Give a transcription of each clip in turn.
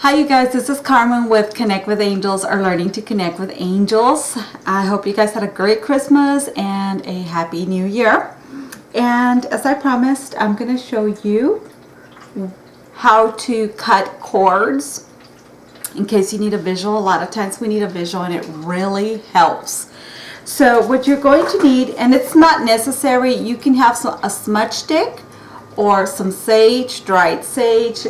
Hi you guys, this is Carmen with Connect with Angels, or Learning to Connect with Angels. I hope you guys had a great Christmas and a happy new year. And as I promised, I'm going to show you how to cut cords in case you need a visual. A lot of times we need a visual and it really helps. So what you're going to need, and it's not necessary, you can have a smudge stick or some sage, dried sage,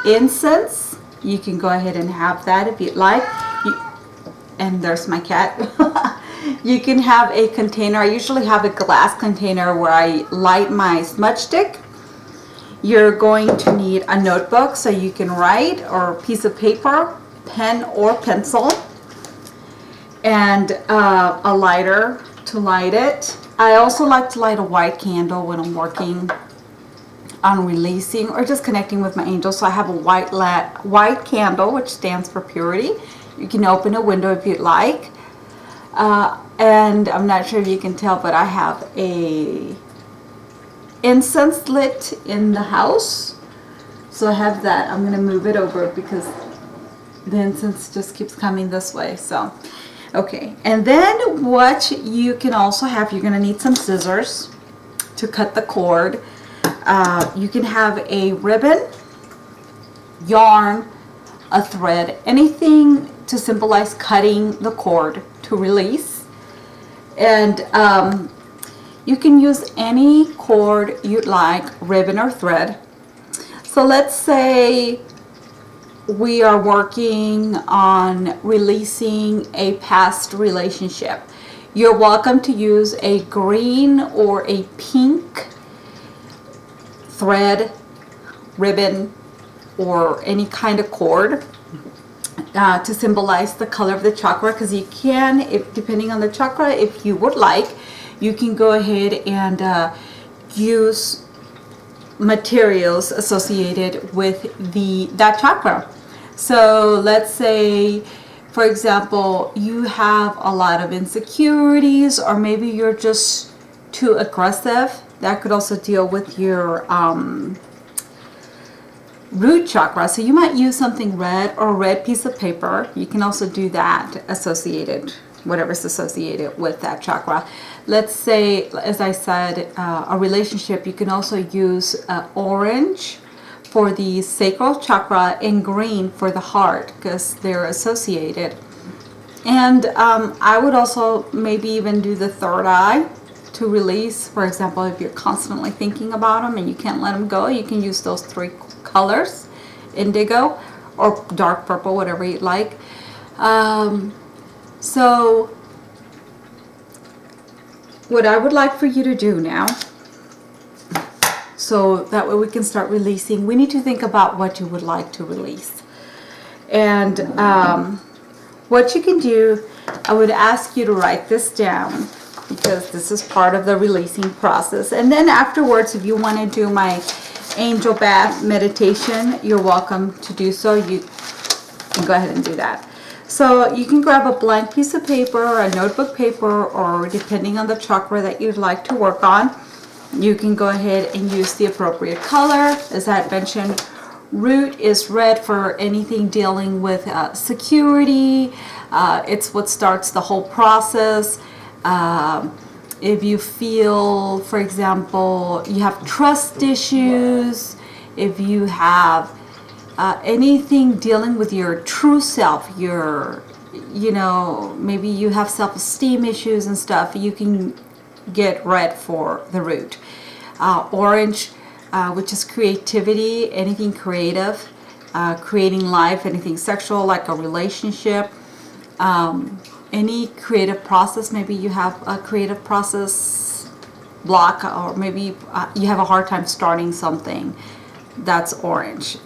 incense. You can go ahead and have that if you'd like. And there's my cat. You can have a container. I usually have a glass container where I light my smudge stick. You're going to need a notebook so you can write, or a piece of paper, pen or pencil, and a lighter to light it. I also like to light a white candle when I'm working on releasing or just connecting with my angels. So I have a white candle, which stands for purity. You can open a window if you'd like. And I'm not sure if you can tell, but I have a incense lit in the house. So I have that. I'm gonna move it over because the incense just keeps coming this way. So okay, and then what you can also have, you're gonna need some scissors to cut the cord. You can have a ribbon, yarn, a thread, anything to symbolize cutting the cord to release. And you can use any cord you'd like, ribbon or thread. So let's say we are working on releasing a past relationship. You're welcome to use a green or a pink thread, ribbon, or any kind of cord to symbolize the color of the chakra, because you can, depending on the chakra, if you would like, you can go ahead and use materials associated with that chakra. So let's say, for example, you have a lot of insecurities, or maybe you're just too aggressive. That could also deal with your root chakra. So you might use something red, or a red piece of paper. You can also do that associated, whatever's associated with that chakra. Let's say, as I said, a relationship, you can also use orange for the sacral chakra and green for the heart, because they're associated. And I would also maybe even do the third eye to release. For example, if you're constantly thinking about them and you can't let them go, you can use those three colors, indigo or dark purple, whatever you like. So what I would like for you to do now, so that way we can start releasing, we need to think about what you would like to release. And what you can do, I would ask you to write this down, because this is part of the releasing process. And then afterwards, if you want to do my angel bath meditation, you're welcome to do so. You can go ahead and do that. So you can grab a blank piece of paper, or a notebook paper, or depending on the chakra that you'd like to work on, you can go ahead and use the appropriate color. As I mentioned, root is red for anything dealing with security. It's what starts the whole process. If you feel, for example, you have trust issues, if you have anything dealing with your true self, maybe you have self-esteem issues and stuff, you can get red for the root. Orange, which is creativity, anything creative, creating life, anything sexual, like a relationship. Any creative process, maybe you have a creative process block, or maybe you have a hard time starting something, that's orange.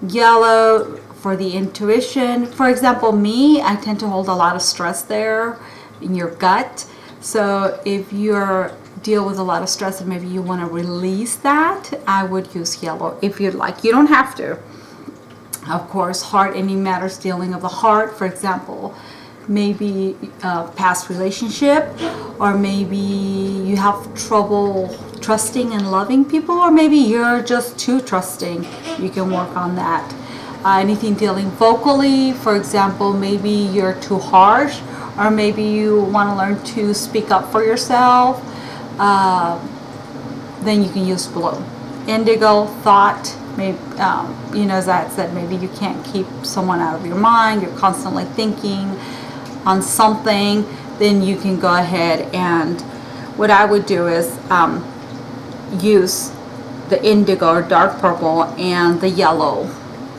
Yellow for the intuition. For example, me, I tend to hold a lot of stress there in your gut. So if you deal with a lot of stress and maybe you want to release that, I would use yellow if you'd like. You don't have to. Of course, heart, any matters dealing of the heart, for example, maybe a past relationship, or maybe you have trouble trusting and loving people, or maybe you're just too trusting. You can work on that. anything dealing vocally. For example, maybe you're too harsh, or maybe you want to learn to speak up for yourself. Then you can use blue. Indigo, thought, maybe, as I said, maybe you can't keep someone out of your mind, you're constantly thinking on something, then you can go ahead, and what I would do is use the indigo or dark purple and the yellow,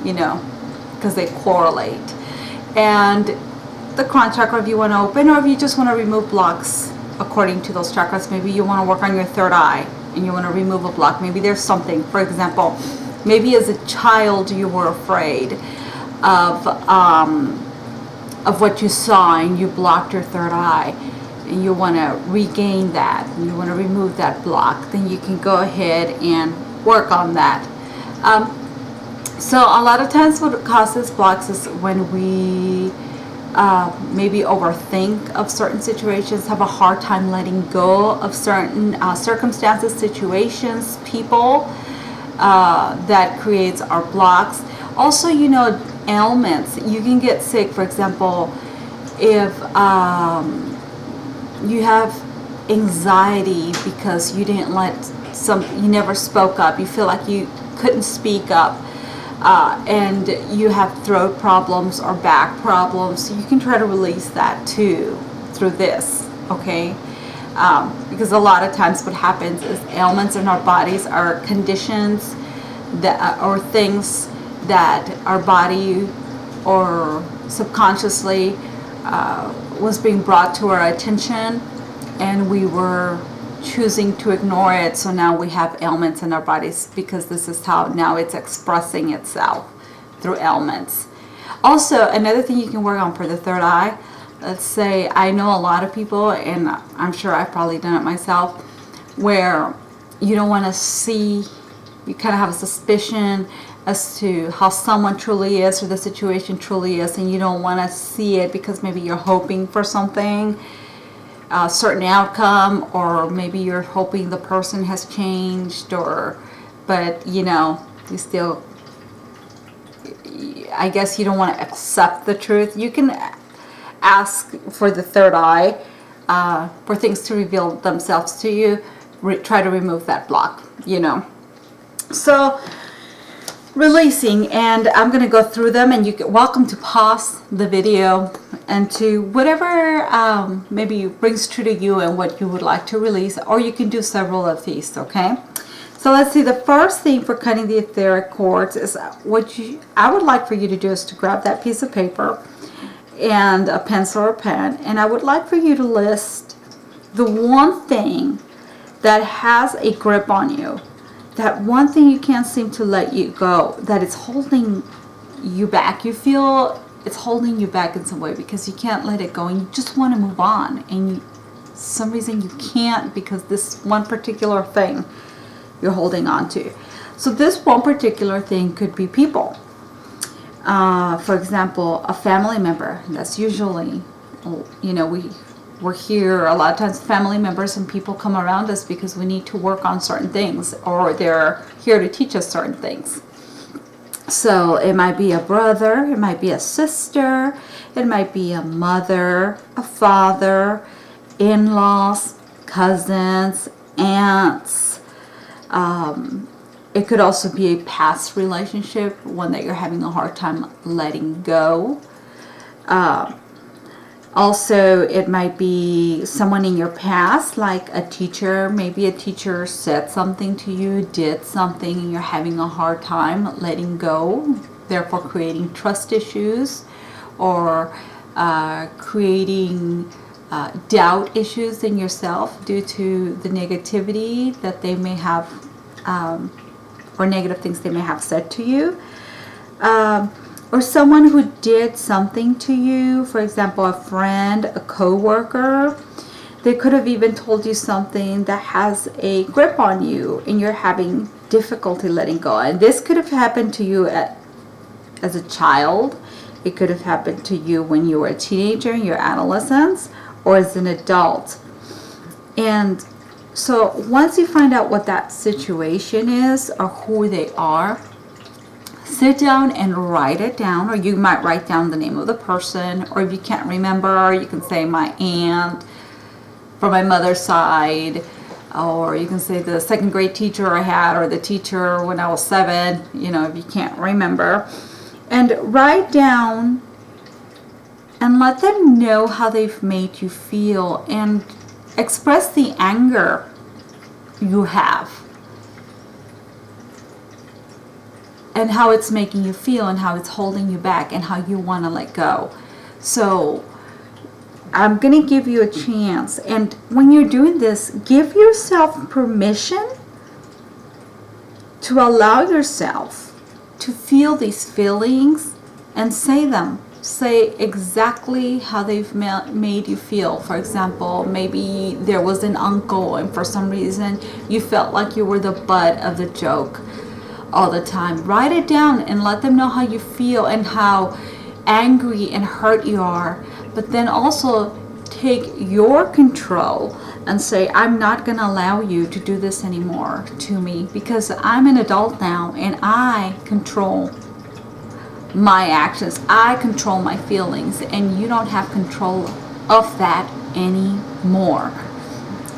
because they correlate. And the crown chakra, if you want to open, or if you just want to remove blocks according to those chakras. Maybe you want to work on your third eye and you want to remove a block. Maybe there's something, for example, maybe as a child you were afraid of what you saw and you blocked your third eye, and you want to regain that and you want to remove that block, then you can go ahead and work on that. So a lot of times what causes blocks is when we maybe overthink of certain situations, have a hard time letting go of certain circumstances, situations, people, that creates our blocks. Also, ailments. You can get sick, for example, if you have anxiety because you didn't you never spoke up, you feel like you couldn't speak up, and you have throat problems or back problems, you can try to release that too through this, okay? Because a lot of times what happens is ailments in our bodies are conditions that or things that our body or subconsciously was being brought to our attention, and we were choosing to ignore it. So now we have ailments in our bodies because this is how now it's expressing itself through ailments. Also, another thing you can work on for the third eye, let's say, I know a lot of people, and I'm sure I've probably done it myself, where you don't want to see, you kind of have a suspicion as to how someone truly is or the situation truly is, and you don't want to see it because maybe you're hoping for something, a certain outcome, or maybe you're hoping the person has changed, but you still, I guess you don't want to accept the truth. You can ask for the third eye, for things to reveal themselves to you, try to remove that block, So releasing, and I'm going to go through them, and you're welcome to pause the video and to whatever maybe brings true to you and what you would like to release, or you can do several of these, okay? So let's see, the first thing for cutting the etheric cords is I would like for you to do is to grab that piece of paper and a pencil or pen, and I would like for you to list the one thing that has a grip on you, that one thing you can't seem to let you go, that it's holding you back. You feel it's holding you back in some way because you can't let it go and you just want to move on, and for some reason you can't because this one particular thing you're holding on to. So this one particular thing could be people. For example, a family member. That's usually, we're here a lot of times, family members and people come around us because we need to work on certain things, or they're here to teach us certain things. So it might be a brother, it might be a sister, it might be a mother, a father, in-laws, cousins, aunts. It could also be a past relationship, one that you're having a hard time letting go. Also, it might be someone in your past, like a teacher. Maybe a teacher said something to you, did something, and you're having a hard time letting go, therefore creating trust issues, or creating doubt issues in yourself due to the negativity that they may have, or negative things they may have said to you. Or someone who did something to you, for example, a friend, a co-worker. They could have even told you something that has a grip on you and you're having difficulty letting go. And this could have happened to you as a child. It could have happened to you when you were a teenager, in your adolescence, or as an adult. And so once you find out what that situation is or who they are, sit down and write it down, or you might write down the name of the person, or if you can't remember, you can say my aunt from my mother's side, or you can say the second grade teacher I had, or the teacher when I was 7, you know, if you can't remember. And write down and let them know how they've made you feel, and express the anger you have and how it's making you feel and how it's holding you back and how you want to let go. So I'm going to give you a chance, and when you're doing this, give yourself permission to allow yourself to feel these feelings and say them. Say exactly how they've made you feel. For example, maybe there was an uncle and for some reason you felt like you were the butt of the joke all the time. Write it down and let them know how you feel and how angry and hurt you are. But then also take your control and say, I'm not going to allow you to do this anymore to me, because I'm an adult now and I control my actions. I control my feelings, and you don't have control of that anymore.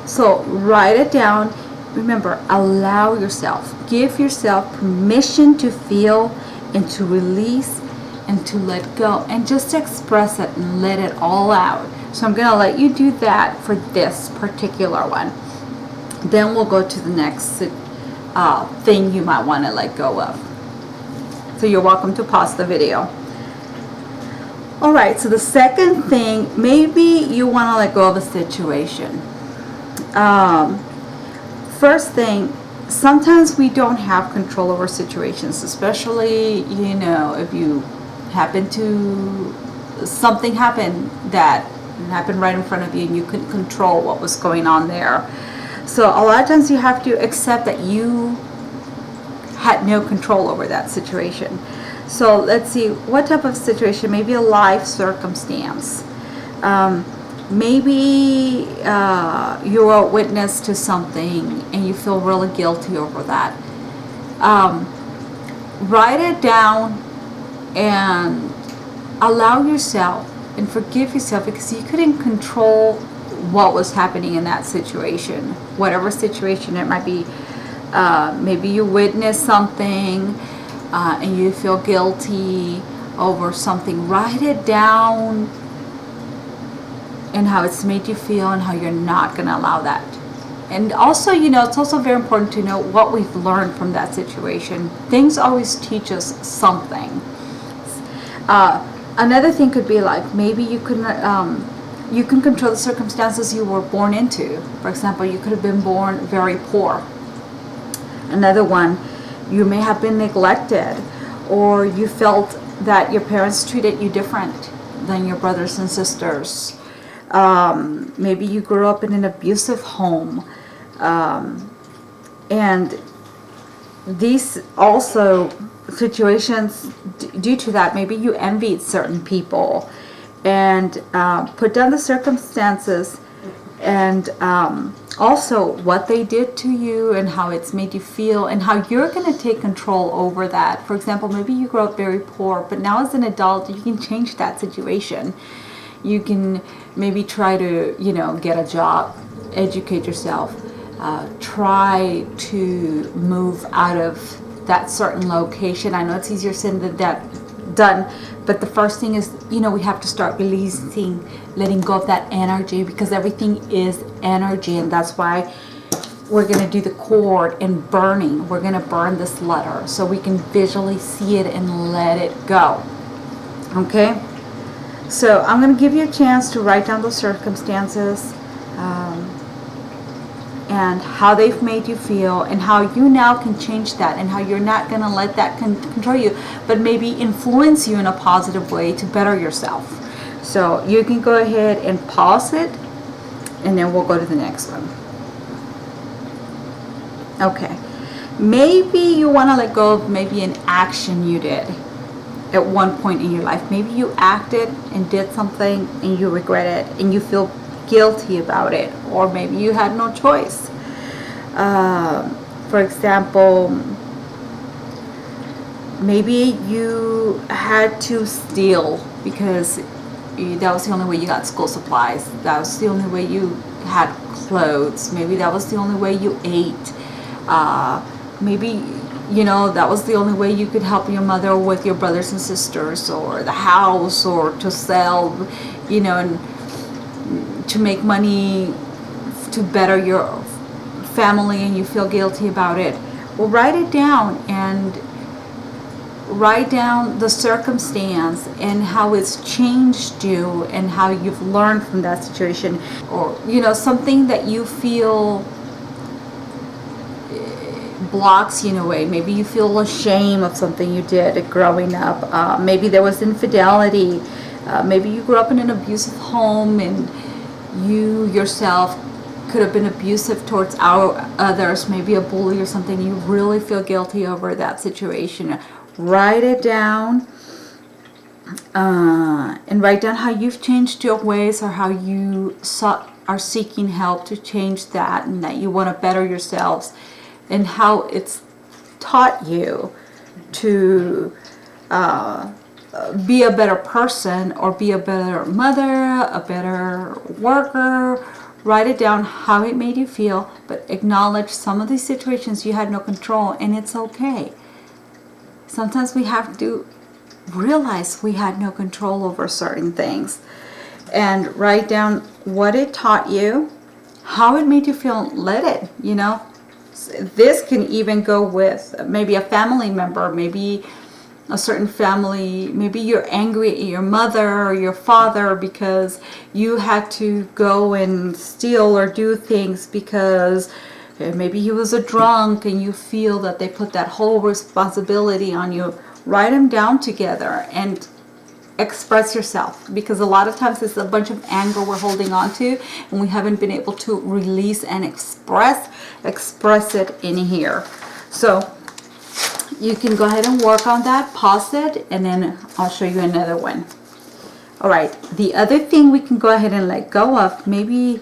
So write it down. Remember, allow yourself, give yourself permission to feel and to release and to let go, and just express it and let it all out. So I'm going to let you do that for this particular one. Then we'll go to the next thing you might want to let go of. So you're welcome to pause the video. Alright, so the second thing, maybe you want to let go of a situation. First thing, sometimes we don't have control over situations, especially, you know, if you happen to, something happened that happened right in front of you and you couldn't control what was going on there. So a lot of times you have to accept that you had no control over that situation. So let's see, what type of situation? Maybe a life circumstance. Maybe you're a witness to something and you feel really guilty over that. Write it down and allow yourself and forgive yourself, because you couldn't control what was happening in that situation, whatever situation it might be. Maybe you witnessed something and you feel guilty over something. Write it down and how it's made you feel and how you're not going to allow that. And also, you know, it's also very important to know what we've learned from that situation. Things always teach us something. Another thing could be like, maybe you couldn't you can control the circumstances you were born into. For example, you could have been born very poor. Another one, you may have been neglected, or you felt that your parents treated you different than your brothers and sisters. Maybe you grew up in an abusive home. And these also situations, due to that, maybe you envied certain people, and put down the circumstances and also what they did to you and how it's made you feel and how you're going to take control over that. For example, maybe you grew up very poor, but now as an adult you can change that situation. You can maybe try to, you know, get a job, educate yourself, try to move out of that certain location. I know it's easier said than done, but the first thing is, you know, we have to start releasing, letting go of that energy, because everything is energy, and that's why we're going to do the cord and burning. We're going to burn this letter so we can visually see it and let it go. Okay, so I'm going to give you a chance to write down the circumstances and how they've made you feel, and how you now can change that, and how you're not going to let that control you, but maybe influence you in a positive way to better yourself. So you can go ahead and pause it, and then we'll go to the next one. Okay, maybe you want to let go of maybe an action you did at one point in your life. Maybe you acted and did something and you regret it and you feel guilty about it, or maybe you had no choice. For example, Maybe you had to steal because that was the only way you got school supplies. That was the only way you had clothes. Maybe that was the only way you ate. Maybe, you know, that was the only way you could help your mother with your brothers and sisters, or the house, or to sell, you know, and to make money to better your family, and you feel guilty about it. Well, write it down, and write down the circumstance and how it's changed you and how you've learned from that situation, or, you know, something that you feel blocks you in a way. Maybe you feel ashamed of something you did growing up. Maybe there was infidelity. Maybe you grew up in an abusive home and you yourself could have been abusive towards others, maybe a bully or something. You really feel guilty over that situation. Write it down, and write down how you've changed your ways, or how you are seeking help to change that, and that you want to better yourselves, and how it's taught you to be a better person, or be a better mother, a better worker. Write it down, how it made you feel, but acknowledge some of these situations you had no control, and it's okay. Sometimes we have to realize we had no control over certain things. And write down what it taught you, how it made you feel. Let it, you know. This can even go with maybe a family member, maybe a certain family. Maybe you're angry at your mother or your father because you had to go and steal or do things because maybe he was a drunk, and you feel that they put that whole responsibility on you. Write them down together and express yourself, because a lot of times it's a bunch of anger we're holding on to, and we haven't been able to release and express it in here. So you can go ahead and work on that, pause it, and then I'll show you another one. All right, the other thing we can go ahead and let go of, maybe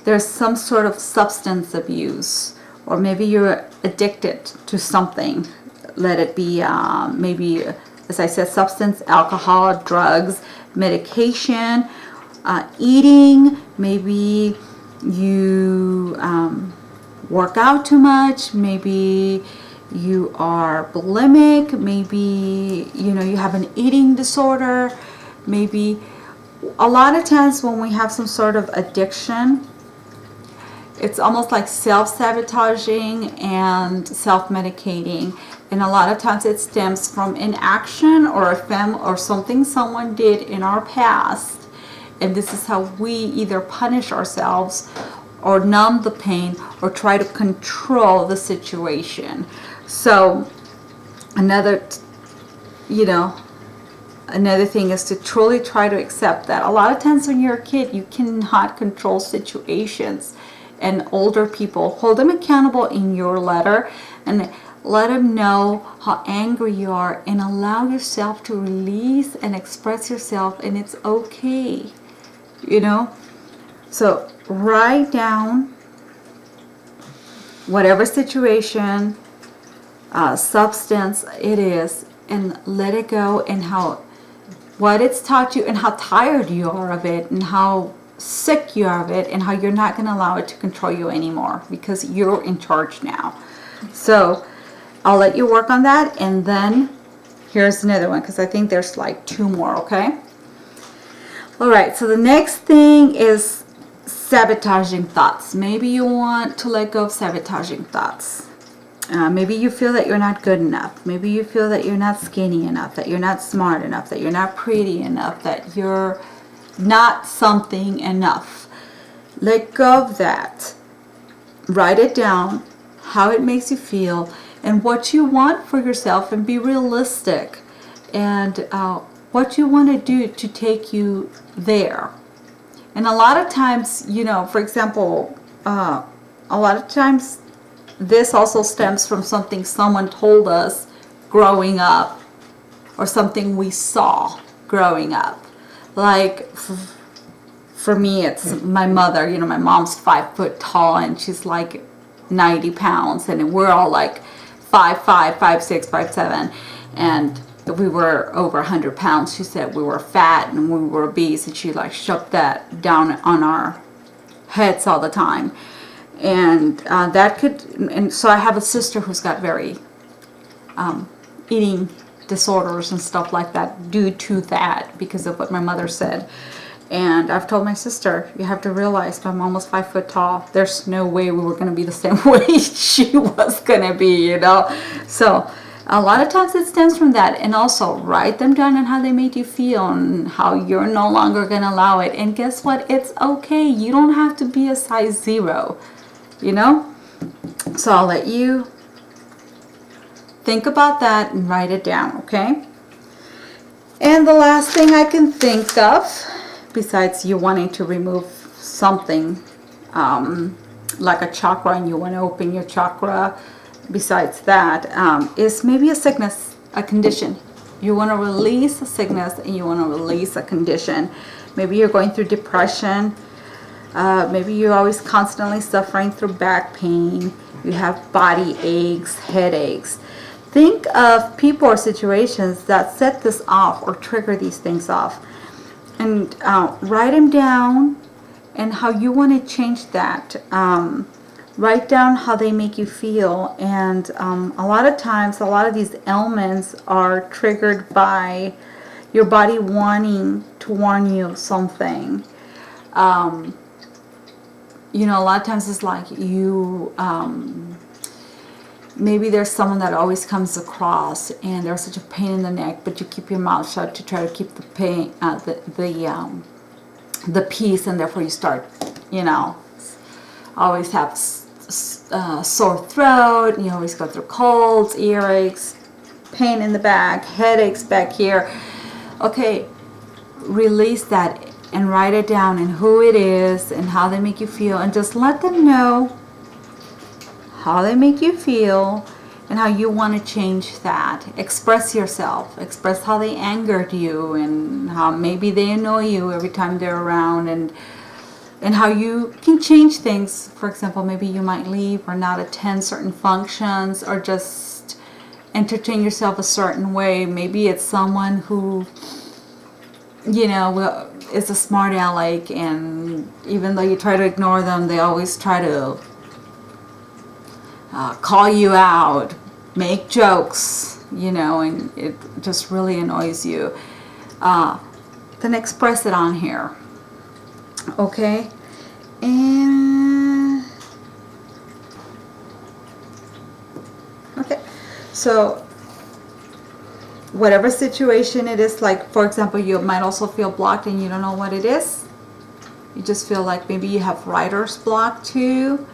there's some sort of substance abuse, or maybe you're addicted to something. Let it be maybe, as I said, substance, alcohol, drugs, medication, eating. Maybe you work out too much. Maybe you are bulimic. Maybe, you know, you have an eating disorder. Maybe a lot of times when we have some sort of addiction, it's almost like self-sabotaging and self-medicating. And a lot of times it stems from inaction or or something someone did in our past. And this is how we either punish ourselves or numb the pain or try to control the situation. So another, you know, another thing is to truly try to accept that. A lot of times when you're a kid, you cannot control situations. And older people, hold them accountable in your letter and let them know how angry you are, and allow yourself to release and express yourself, and it's okay, you know. So write down whatever situation, substance it is, and let it go, and what it's taught you, and how tired you are of it, and how sick you are of it, and how you're not going to allow it to control you anymore, because you're in charge now. So I'll let you work on that, and then here's another one, because I think there's like 2 more, okay? Alright, so the next thing is sabotaging thoughts. Maybe you want to let go of sabotaging thoughts. Maybe you feel that you're not good enough. Maybe you feel that you're not skinny enough, that you're not smart enough, that you're not pretty enough, that you're not something enough. Let go of that. Write it down, how it makes you feel, and what you want for yourself, and be realistic, and what you want to do to take you there. And a lot of times, you know, for example, a lot of times this also stems from something someone told us growing up, or something we saw growing up. Like for me, it's my mother. You know, my mom's 5 foot tall, and she's like 90 pounds, and we're all like 5'5", 5'6", 5'7", and we were over 100 pounds. She said we were fat and we were obese, and she like shoved that down on our heads all the time. And and so I have a sister who's got very eating disorders and stuff like that due to that, because of what my mother said. And I've told my sister, you have to realize I'm almost 5 foot tall. There's no way we were going to be the same way she was going to be, you know. So a lot of times it stems from that. And also write them down and how they made you feel and how you're no longer going to allow it. And guess what? It's okay. You don't have to be a size 0, you know. So I'll let you think about that and write it down, okay? And the last thing I can think of, besides you wanting to remove something like a chakra, and you want to open your chakra, besides that, is maybe a sickness, a condition. You want to release a sickness and you want to release a condition. Maybe you're going through depression. Maybe you're always constantly suffering through back pain. You have body aches, headaches. Think of people or situations that set this off or trigger these things off. And write them down and how you want to change that. Write down how they make you feel. And a lot of times, a lot of these ailments are triggered by your body wanting to warn you of something. You know, a lot of times it's like you... maybe there's someone that always comes across and there's such a pain in the neck, but you keep your mouth shut to try to keep the pain, the peace, and therefore you start, you know, always have sore throat, and you always go through colds, earaches, pain in the back, headaches back here. Okay, release that and write it down and who it is and how they make you feel, and just let them know how they make you feel and how you want to change that. Express yourself. Express how they angered you and how maybe they annoy you every time they're around, and how you can change things. For example, maybe you might leave or not attend certain functions, or just entertain yourself a certain way. Maybe it's someone who, you know, is a smart aleck, and even though you try to ignore them, they always try to call you out, make jokes, you know, and it just really annoys you. Then express it on here. Okay? And okay. So whatever situation it is, like for example, you might also feel blocked and you don't know what it is. You just feel like maybe you have writer's block too.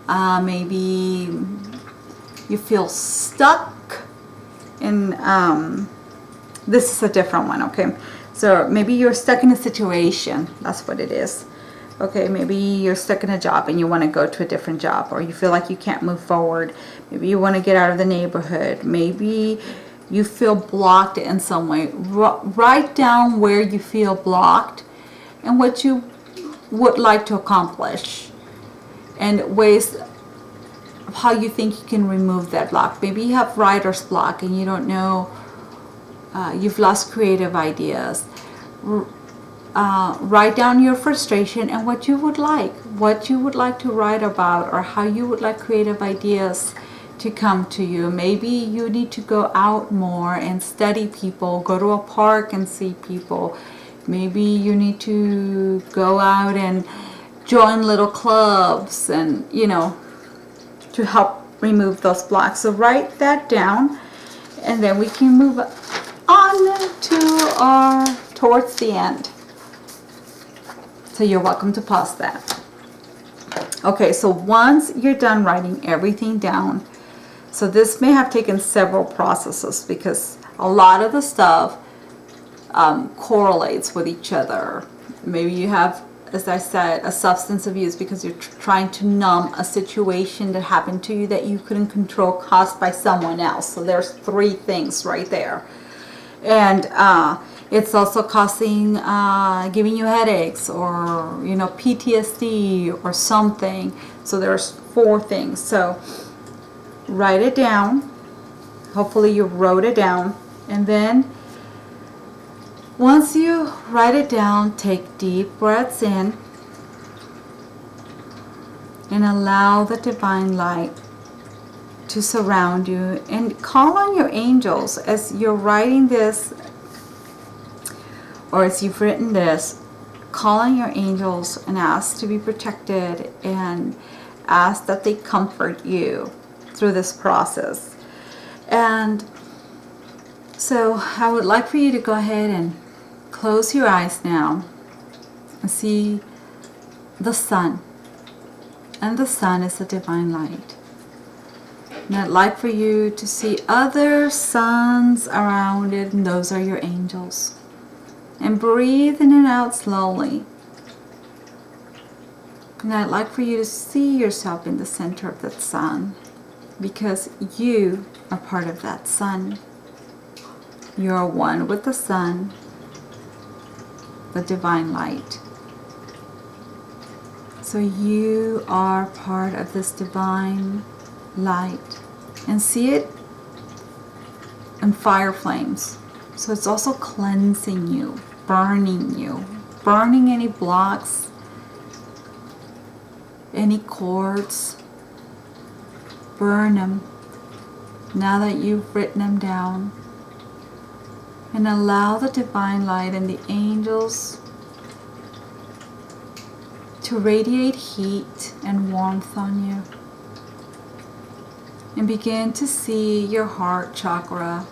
Maybe you feel stuck in, this is a different one, okay? So maybe you're stuck in a situation, that's what it is. Okay, maybe you're stuck in a job and you want to go to a different job, or you feel like you can't move forward. Maybe you want to get out of the neighborhood. Maybe you feel blocked in some way. Write down where you feel blocked and what you would like to accomplish, and ways of how you think you can remove that block. Maybe you have writer's block and you don't know, you've lost creative ideas. Write down your frustration and what you would like to write about, or how you would like creative ideas to come to you. Maybe you need to go out more and study people, go to a park and see people. Maybe you need to go out and join little clubs, and you know, to help remove those blocks. So write that down, and then we can move on to towards the end. So you're welcome to pause that. Okay, so once you're done writing everything down, so this may have taken several processes because a lot of the stuff correlates with each other. Maybe you have, as I said, a substance abuse because you're trying to numb a situation that happened to you that you couldn't control, caused by someone else. So there's 3 things right there. And it's also causing, giving you headaches, or, you know, PTSD or something. So there's 4 things. So write it down. Hopefully you wrote it down. And then once you write it down, take deep breaths in and allow the divine light to surround you, and call on your angels as you're writing this, or as you've written this. Call on your angels and ask to be protected, and ask that they comfort you through this process. And so I would like for you to go ahead and close your eyes now and see the sun. And the sun is the divine light. And I'd like for you to see other suns around it, and those are your angels. And breathe in and out slowly. And I'd like for you to see yourself in the center of that sun, because you are part of that sun. You are one with the sun, the divine light. So you are part of this divine light, and see it in fire flames. So it's also cleansing you, burning any blocks, any cords. Burn them now that you've written them down, and allow the divine light and the angels to radiate heat and warmth on you. And begin to see your heart chakra,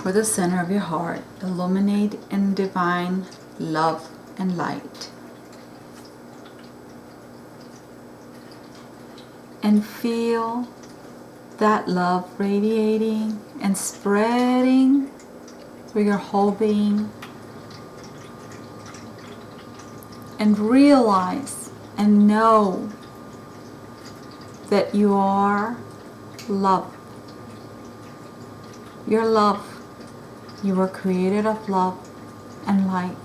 or the center of your heart, illuminate in divine love and light. And feel that love radiating and spreading through your whole being. And realize and know that you are love. You're love. You were created of love and light.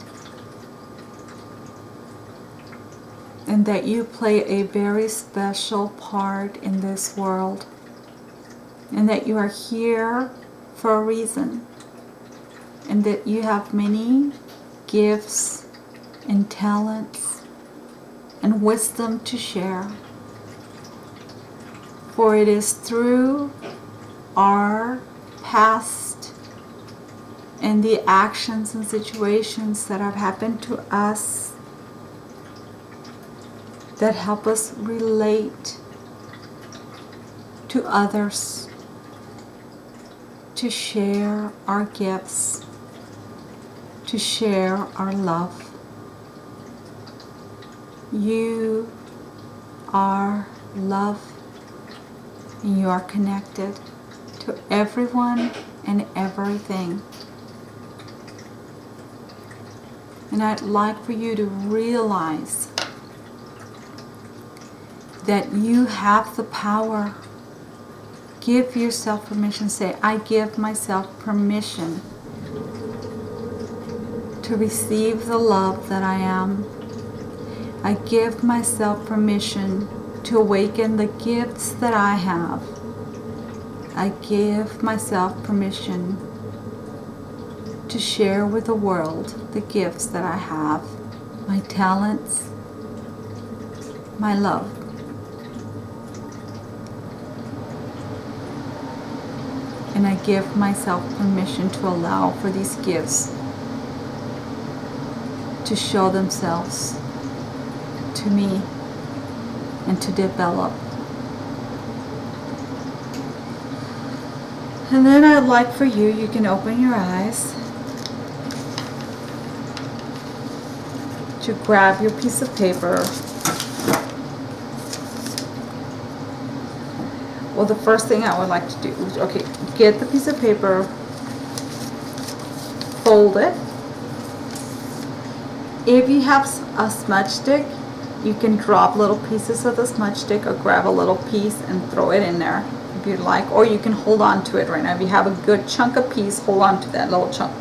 And that you play a very special part in this world. And that you are here for a reason. And that you have many gifts and talents and wisdom to share. For it is through our past and the actions and situations that have happened to us that help us relate to others, to share our gifts, to share our love. You are love, and you are connected to everyone and everything. And I'd like for you to realize that you have the power. Give yourself permission. Say, I give myself permission to receive the love that I am. I give myself permission to awaken the gifts that I have. I give myself permission to share with the world the gifts that I have, my talents, my love. And I give myself permission to allow for these gifts to show themselves to me and to develop. And then I'd like for you, you can open your eyes, to grab your piece of paper. Well, the first thing I would like to do is, okay, get the piece of paper, fold it. If you have a smudge stick, you can drop little pieces of the smudge stick or grab a little piece and throw it in there if you'd like, or you can hold on to it right now. If you have a good chunk of piece, hold on to that little chunk.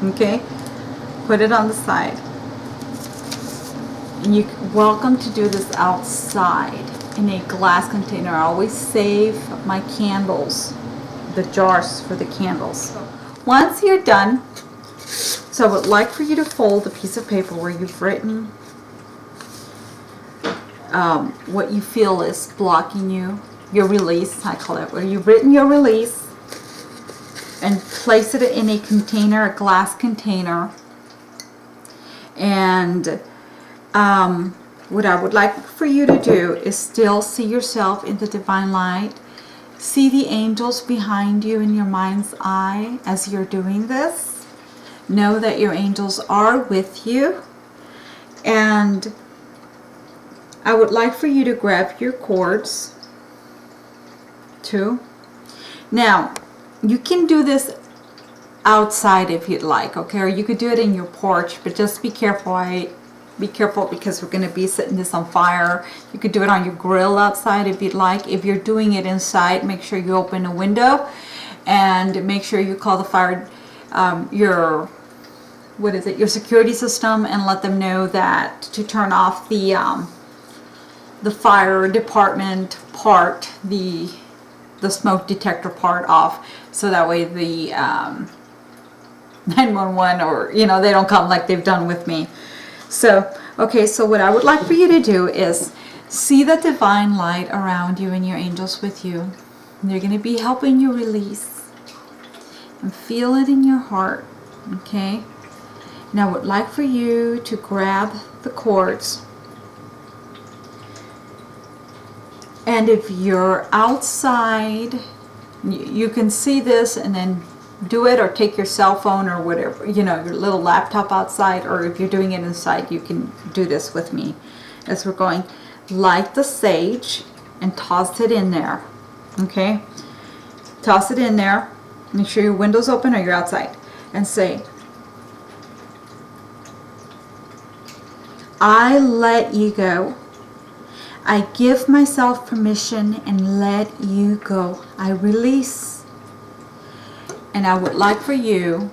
Okay? Put it on the side. And you're welcome to do this outside in a glass container. I always save my candles the jars for the candles. Once you're done, so I would like for you to fold a piece of paper where you've written what you feel is blocking you, your release, I call it, where you've written your release, and place it in a container, a glass container. And what I would like for you to do is still see yourself in the divine light. See the angels behind you in your mind's eye as you're doing this. Know that your angels are with you. And I would like for you to grab your cords too. Now, you can do this outside if you'd like, okay? Or you could do it in your porch, but just be careful. Be careful because we're going to be setting this on fire. You could do it on your grill outside if you'd like. If you're doing it inside, make sure you open a window and make sure you call the fire, your security system, and let them know that to turn off the fire department part, the smoke detector part off, so that way the 911 or they don't come like they've done with me. So okay, so what I would like for you to do is see the divine light around you and your angels with you. They're going to be helping you release, and feel it in your heart. Okay, now I would like for you to grab the cords. And if you're outside, you can see this and then do it, or take your cell phone or whatever, your little laptop outside, or if you're doing it inside, you can do this with me as we're going. Light the sage and toss it in there. Okay? Toss it in there. Make sure your window's open or you're outside. And say, I let you go. I give myself permission and let you go. I release. And I would like for you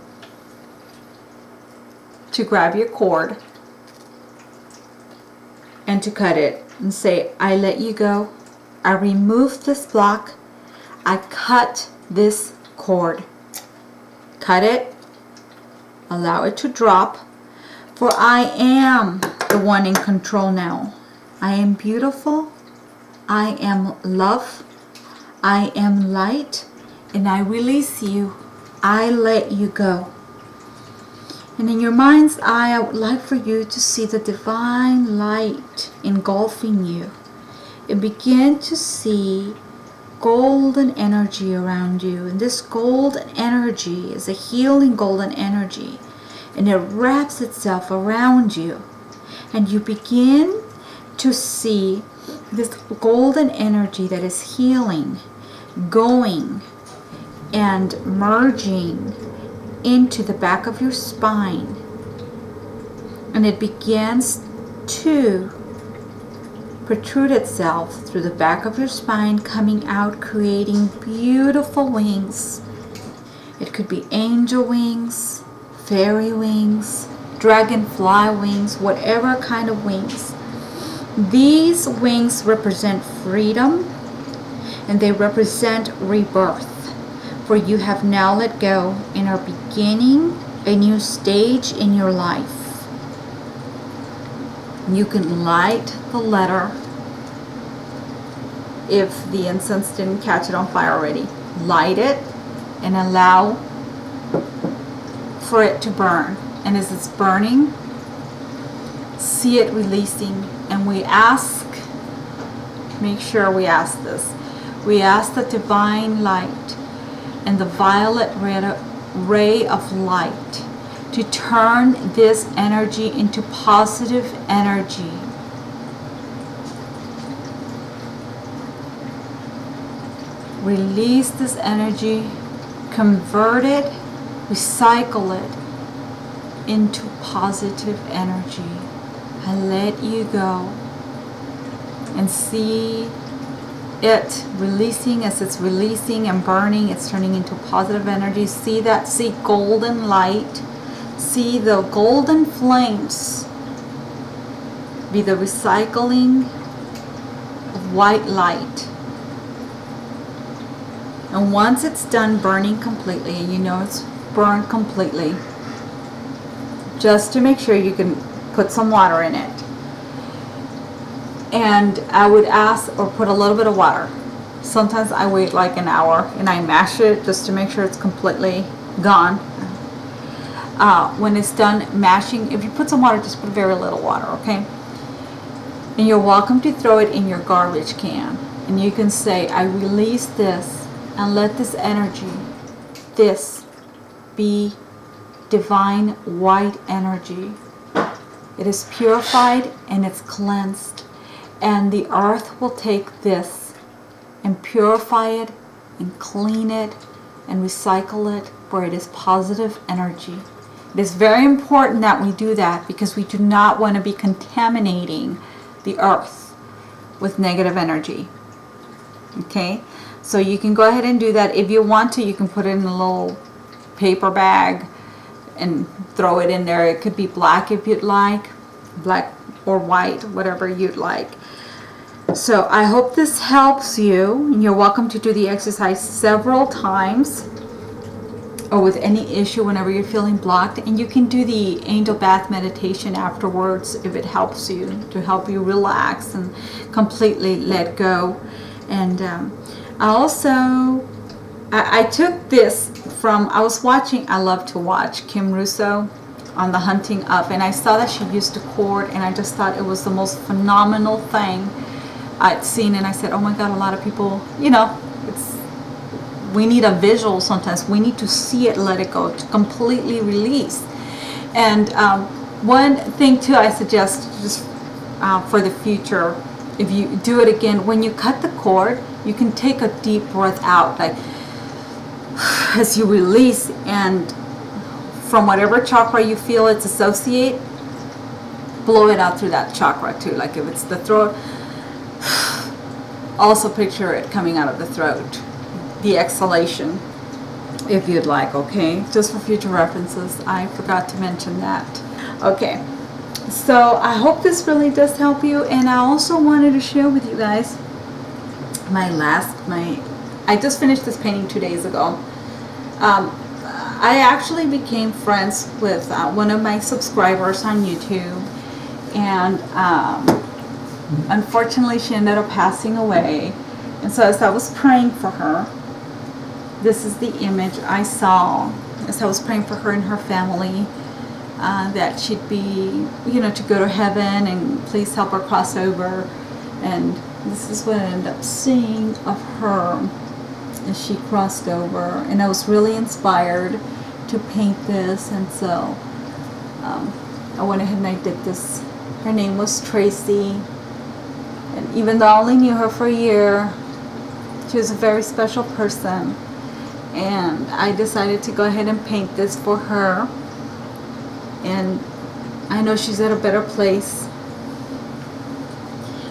to grab your cord and to cut it and say, I let you go. I remove this block. I cut this cord. Cut it. Allow it to drop. For I am the one in control now. I am beautiful. I am love. I am light. And I release you. I let you go. And in your mind's eye, I would like for you to see the divine light engulfing you. And begin to see golden energy around you. And this golden energy is a healing golden energy. And it wraps itself around you. And you begin to see this golden energy that is healing, going and merging into the back of your spine, and it begins to protrude itself through the back of your spine, coming out, creating beautiful wings. It could be angel wings, fairy wings, dragonfly wings, whatever kind of wings. These wings represent freedom, and they represent rebirth. For you have now let go and are beginning a new stage in your life. You can light the letter if the incense didn't catch it on fire already. Light it and allow for it to burn. And as it's burning, see it releasing. And we ask, make sure we ask this. We ask the divine light and the violet ray of light to turn this energy into positive energy. Release this energy, convert it, recycle it into positive energy. I let you go. And see it releasing. As it's releasing and burning, it's turning into positive energy. See that? See golden light. See the golden flames be the recycling of white light. And once it's done burning completely, and you know it's burned completely, just to make sure, you can put some water in it. And I would ask, or put a little bit of water. Sometimes I wait like an hour and I mash it just to make sure it's completely gone. When it's done mashing, if you put some water, just put very little water, okay? And you're welcome to throw it in your garbage can. And you can say, I release this and let this energy, this be divine white energy. It is purified and it's cleansed. And the earth will take this and purify it and clean it and recycle it, for it is positive energy. It is very important that we do that, because we do not want to be contaminating the earth with negative energy. Okay, so you can go ahead and do that. If you want to, you can put it in a little paper bag and throw it in there. It could be black if you'd like, black or white, whatever you'd like. So I hope this helps you. You're welcome to do the exercise several times, or with any issue whenever you're feeling blocked. And you can do the angel bath meditation afterwards if it helps you, to help you relax and completely let go. And I took this from, I was watching, I love to watch Kim Russo on the Hunting Up, and I saw that she used a cord, and I just thought it was the most phenomenal thing I'd seen. And I said, oh my God, a lot of people, you know, we need a visual sometimes. We need to see it, let it go, to completely release. And one thing too, I suggest just for the future, if you do it again, when you cut the cord, you can take a deep breath out, like as you release, and from whatever chakra you feel it's associate, blow it out through that chakra too. Like if it's the throat, also picture it coming out of the throat, the exhalation, if you'd like, okay? Just for future references, I forgot to mention that. Okay, so I hope this really does help you. And I also wanted to share with you guys I just finished this painting 2 days ago. I actually became friends with one of my subscribers on YouTube, and unfortunately she ended up passing away. And so as I was praying for her, this is the image I saw as I was praying for her and her family, that she'd be, you know, to go to heaven, and please help her cross over. And this is what I ended up seeing of her as she crossed over. And I was really inspired to paint this, and so I went ahead and I did this. Her name was Tracy, and even though I only knew her for a year, she was a very special person. And I decided to go ahead and paint this for her, and I know she's at a better place.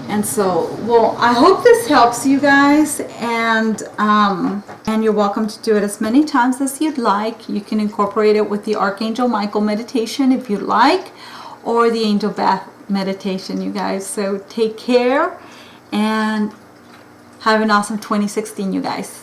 And so, well, I hope this helps you guys, and you're welcome to do it as many times as you'd like. You can incorporate it with the Archangel Michael meditation if you'd like, or the Angel Bath meditation, you guys. So take care and have an awesome 2016, you guys.